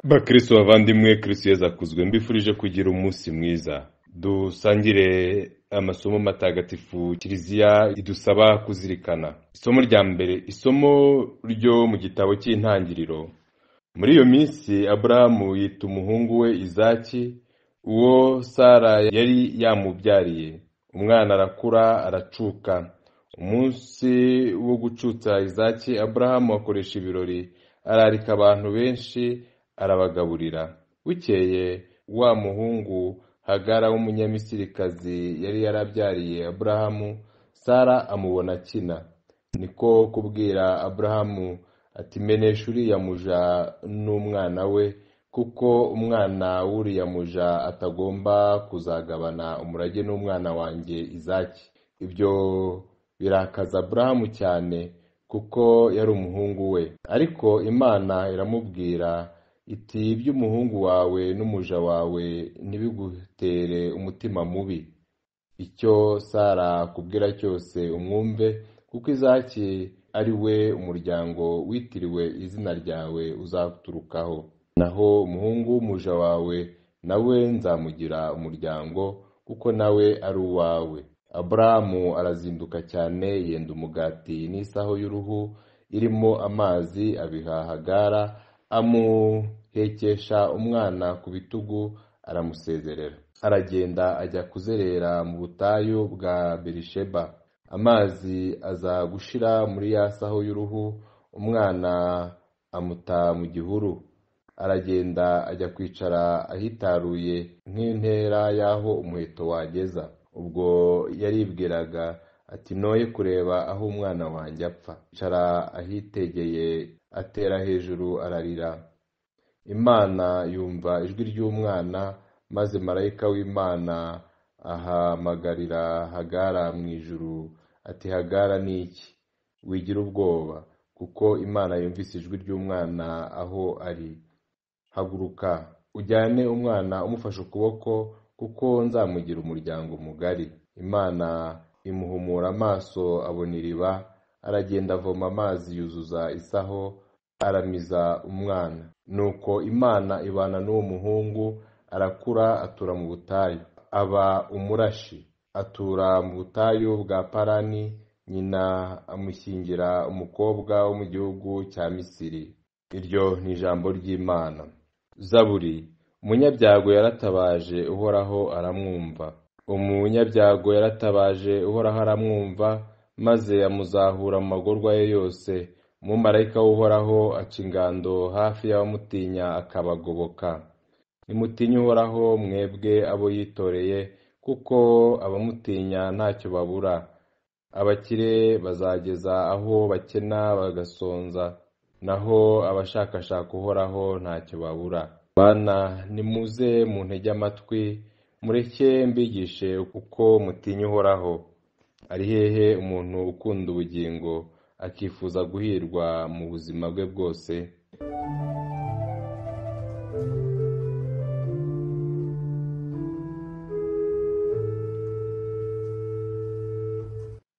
Bakristo bavandimwe, Kristo Yesu akuzwe, mbifurije kugira umunsi mwiza. Dusangire amasomo matagatifu Kiliziya idusaba kuzirikana. Isomo rya mbere, isomo ryo mu gitabo cy'Intangiriro. Muri iyo minsi Aburahamu yita umuhungu we Izaki, uwo Sara yari yamubyariye. Umwana arakura aracuka. Umunsi wo gucutsa Izaki, Aburahamu akoresha ibirori, ararika abantu benshi, arabagaburira. Bukeye wa muhungu Hagara w'umunyamisirikazi yari yarabyariye Aburahamu, Sara amubona akina. Niko kubwira Aburahamu ati, menesha uriya muja n'umwana we, kuko umwana w'uriya muja atagomba kuzagabana umurage n'umwana wanjye Izaki. Ibyo birakaza Aburahamu cyane, kuko yari umuhungu we. Ariko Imana iramubwira iti, iby'umuhungu wawe n'umuja wawe ntibigutere umutima mubi. Icyo Sara akubwira cyose umwumve, kuko Izaki ari we umuryango witiriwe izina ryawe uzaturukaho. Naho umuhungu w'umuja wawe nawe nzamugira umuryango, kuko nawe ari uwawe. Aburahamu arazinduka cyane, yenda umugati n'isaho y'uruhu irimo amazi, abiha Hagara, amuhekesha umwana ku bitugu, aramusezerera. Aragenda ajya kuzerera mu butayu bwa Berisheba. Amazi aza gushira muri ya saho y'uruhu, umwana amuta mu gihuru. Aragenda ajya kwicara ahitaruye nk'intera y'aho umuheto wageza. Ubwo yaribwiraga ati, noye kureba aho umwana wanjye apfa. Yicara ahitegeye, atera hejuru ararira. Imana yumva ijwi ry'umwana, maze marayika w'Imana ahamagarira Hagara mu ijuru ati, Hagara ni iki? Wigira ubwoba, kuko Imana yumvise ijwi ry'umwana aho ari. Haguruka ujyane umwana umufashe ukuboko, kuko nzamugira umuryango mugari. Imana imuhumura amaso, abona iriba. Aragenda avoma amazi, yuzuza isaho, aramiza umwana. Nuko Imana ibana n'uwo muhungu, arakura atura mu butayu, aba umurashi. Atura mu butayu bwa Parani. Nyina amushyingira umukobwa wo mu gihugu cya Misiri. Iryo ni ijambo ry'Imana. Zaburi. Umunyabyago yaratabaje, Uhoraho aramwumva. Umunyabyago yaratabaje, Uhoraho aramwumva, maze amuzahura mu magorwa ye yose. Umumarayika w'Uhoraho aca ingando hafi y'abamutinya, akabagoboka. Nimutinye Uhoraho, mwebwe abo yitoreye, kuko abamutinya ntacyo babura. Abakire bazageza aho bakena bagasonza, naho abashakashaka Uhoraho ntacyo babura. Bana, nimuze muntege amatwi, mureke mbigishe uko mutinya Uhoraho. Ari hehe umuntu ukunda ubugingo, akifuza guhirwa mu buzima bwe bwose?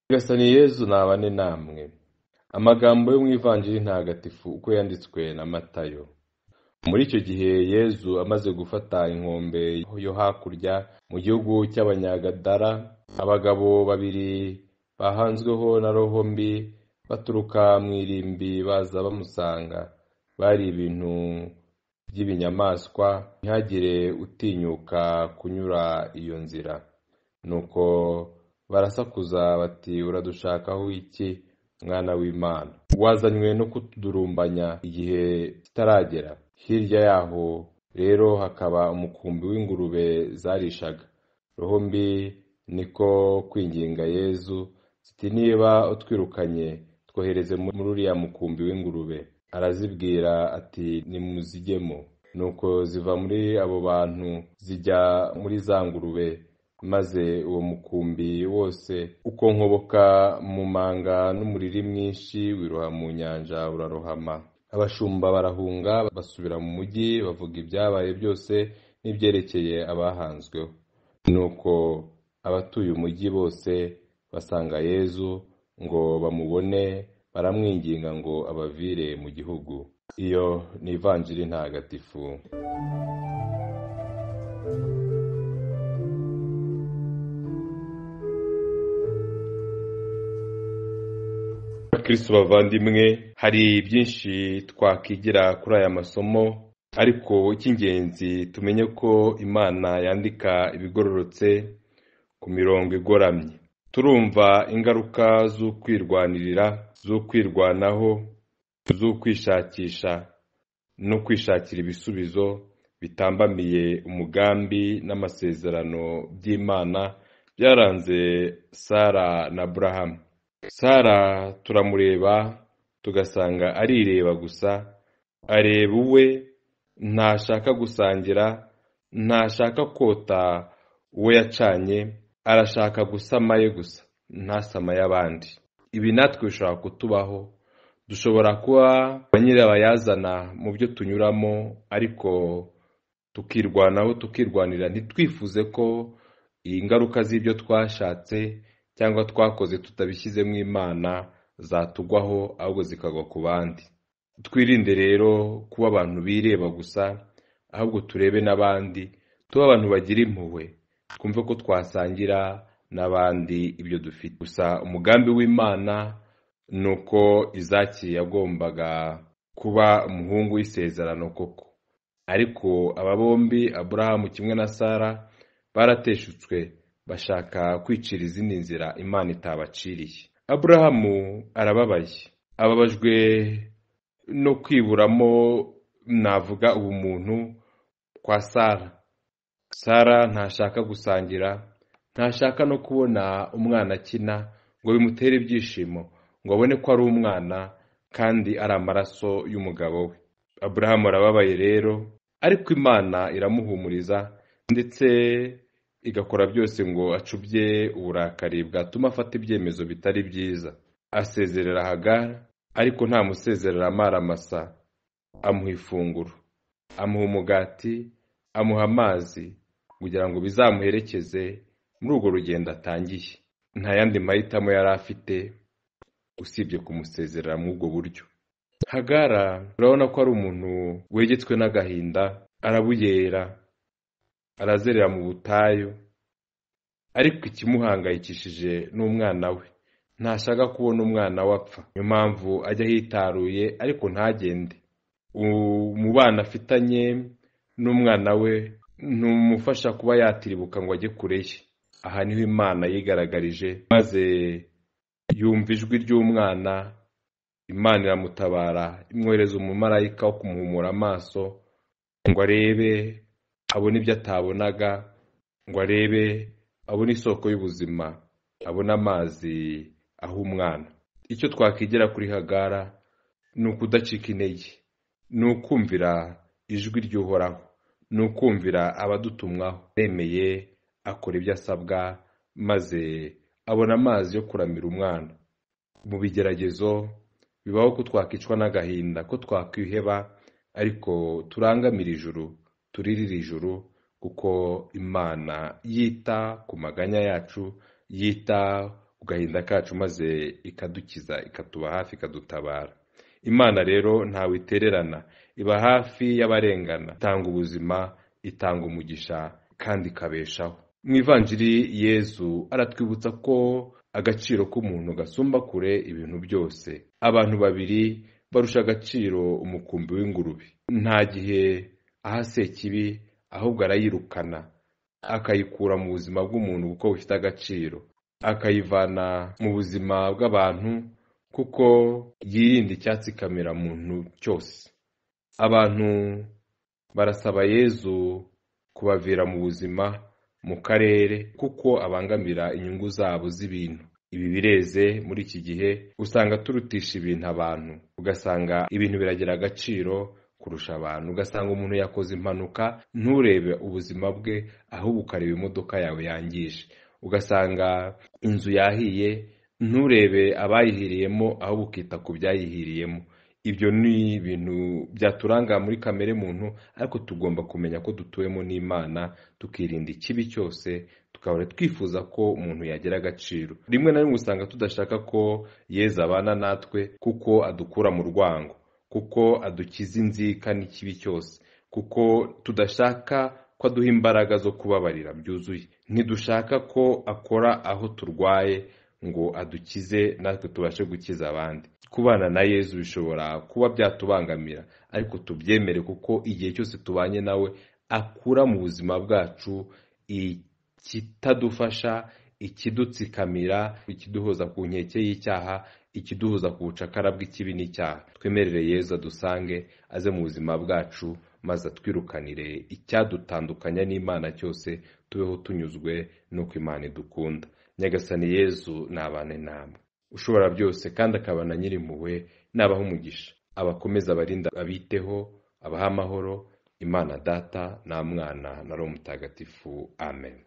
Nyagasani Yezu nabane namwe. Amagambo yo mu Ivanjiri ntagatifu uko yanditswe na Matayo. Muri icyo gihe Yezu amaze gufata inkombe yo hakurya mu gihugu cy'Abanyagadara, abagabo babiri bahanzweho na roho mbi baturuka mu irimbi baza bamusanga. Bari ibintu by'ibinyamaswa, ntihagire utinyuka kunyura iyo nzira. Nuko barasakuza bati, uradushakaho iki, mwana w'Imana? Wazanywe no kutudurumbanya igihe kitaragera? Hirya yaho rero hakaba umukumbi w'ingurube zarishaga. Roho mbi niko kwinginga Yezu ziti, niba utwirukanye, twohereze muri uriya mukumbi w'ingurube. Arazibwira ati, nimuzijyemo. Nuko ziva muri abo bantu zijya muri za ngurube, maze uwo mukumbi wose ukonkoboka mu manga n'umuriri mwinshi, wiroha mu nyanja urarohama. Abashumba barahunga, basubira mu mujyi, bavuga ibyabaye byose n'ibyerekeye abahanzweho. Nuko abatuye umujyi bose basanga Yezu ngo bamubone, baramwinginga ngo abavire mu gihugu. Iyo ni ivanjiri ntagatifu. Kristo bavandimwe, hari byinshi twakwigira kuri aya masomo, ariko icy'ingenzi tumenye ko Imana yandika ibigororotse ku mirongo igoramye. Turumva ingaruka z'ukwirwanirira, z'ukwirwanaho, z'ukwishakisha no kwishakira ibisubizo bitambamiye umugambi n'amasezerano by'Imana byaranze Sara na Aburahamu. Sara turamureba tugasanga arireba gusa, areba uwe, ntashaka gusangira, ntashaka kota uwo yacanye, arashaka gusama ye gusa, ntasama y'abandi. Ibi natwe bishobora kutubaho, dushobora kuba nyirabayazana mu byo tunyuramo, ariko tukirwanaho, tukirwanira, ntitwifuze ko ingaruka z'ibyo twashatse cyangwa twakoze tutabishyizemo Imana zatugwaho, ahubwo zikagwa ku bandi. Twirinde rero kuba abantu bireba gusa, ahubwo turebe n'abandi, tuba abantu bagira impuhwe, twumve ko twasangira n'abandi ibyo dufite. Gusa umugambi w'Imana ni uko Izaki yagombaga kuba umuhungu w'isezerano koko, ariko aba bombi, Aburahamu kimwe na Sara, barateshutswe, bashaka kwicira izindi nzira Imana itabaciriye. Aburahamu arababaye, ababajwe no kwiburamo navuga ubumuntu kwa Sara. Sara ntashaka gusangira, ntashaka no kubona umwana akina ngo bimutere ibyishimo, ngo abone ko ari umwana kandi ari amaraso y'umugabo we. Aburahamu arababaye rero, ariko Imana iramuhumuriza ndetse igakora byose ngo acubye uburakari bwatuma afata ibyemezo bitari byiza. Asezerera Hagara, ariko nta musezerera amaramasa. Amuha ifunguro, amuha umugati, amuha amazi, kugira ngo bizamuherekeze muri urwo rugendo atangiye. Nta yandi mahitamo yari afite usibye kumusezerera muri ubwo buryo. Hagara urabona ko ari umuntu wegetswe n'agahinda, arabuyera, arazerera mu butayu, ariko ikimuhangayikishije n'umwana we. Ntashaka kubona umwana we apfa, niyo mpamvu ajya hitaruye ariko ntagende. Umubano afitanye n'umwana we ntumufasha kuba yatiribuka ngo ajye kure ye. Aha niho Imana yigaragarije, maze yumva ijwi ry'umwana. Imana iramutabara, imwohereza umumarayika wo kumuhumura amaso, ngo arebe abone ibyo atabonaga, ngo arebe abone isoko y'ubuzima, abone amazi aho umwana. Icyo twakwigira kuri Hagara ni ukudacika intege, ni ukumvira ijwi ry'Uhoraho, ni ukumvira abadutumwaho. Yemeye akora ibyo asabwa, maze abona amazi yo kuramira umwana. Mu bigeragezo bibaho ko twakicwa n'agahinda, ko twakwiheba, ariko turangamira ijuru, turirira ijuru, kuko Imana yita ku maganya yacu, yita ku gahinda kacu, maze ikadukiza, ikatuba hafi, ikadutabara. Imana rero ntawe itererana, iba hafi y'abarengana, itanga ubuzima, itanga umugisha, kandi ikabeshaho. Mu ivanjiri Yezu aratwibutsa ko agaciro k'umuntu gasumba kure ibintu byose. Abantu babiri barusha agaciro umukumbi w'ingurube. Nta gihe aha Sekibi, ahubwo arayirukana, akayikura mu buzima bw'umuntu kuko bufite agaciro, akayivana mu buzima bw'abantu kuko yirinda icyatsikamira muntu cyose. Abantu barasaba Yezu kubavira mu buzima, mu karere, kuko abangamira inyungu zabo z'ibintu. Ibi bireze muri iki gihe, usanga turutisha ibintu abantu, ugasanga ibintu biragira agaciro kurusha abantu. Ugasanga umuntu yakoze impanuka, nturebe ubuzima bwe, ahubwo ukareba imodoka yawe yangije. Ugasanga inzu yahiye, nturebe abayihiriyemo, ahubwo ukita ku byayihiriyemo. ibyo ni ibintu byaturanga muri kamere muntu, ariko tugomba kumenya ko dutuwemo n'Imana, tukirinda ikibi cyose, tukahora twifuza ko umuntu yagira agaciro. Rimwe na rimwe usanga tudashaka ko Yezu abana natwe kuko adukura mu rwango, kuko adukiza inzika n'ikibi cyose, kuko tudashaka ko aduha imbaraga zo kubabarira byuzuye. Ntidushaka ko akora aho turwaye ngo adukize natwe tubashe gukiza abandi. Kubana na Yezu bishobora kuba byatubangamira, ariko tubyemere, kuko igihe cyose tubanye nawe akura mu buzima bwacu ikitadufasha, ikidutsikamira, ikiduhoza ku nkeke y'icyaha, ikiduhoza ku bucakara bw'ikibi n'icyaha. Twemerere Yezu adusange, aze mu buzima bwacu, maze atwirukanire icyadutandukanya n'Imana cyose, tubeho tunyuzwe n'uko Imana idukunda. Nyagasani Yezu nabane namwe, ushobora byose kandi akaba na Nyirimpuhwe, nabaha umugisha, abakomeza abarinda, abiteho, abaha amahoro, Imana Data na Mwana na Roho Mutagatifu. Amen.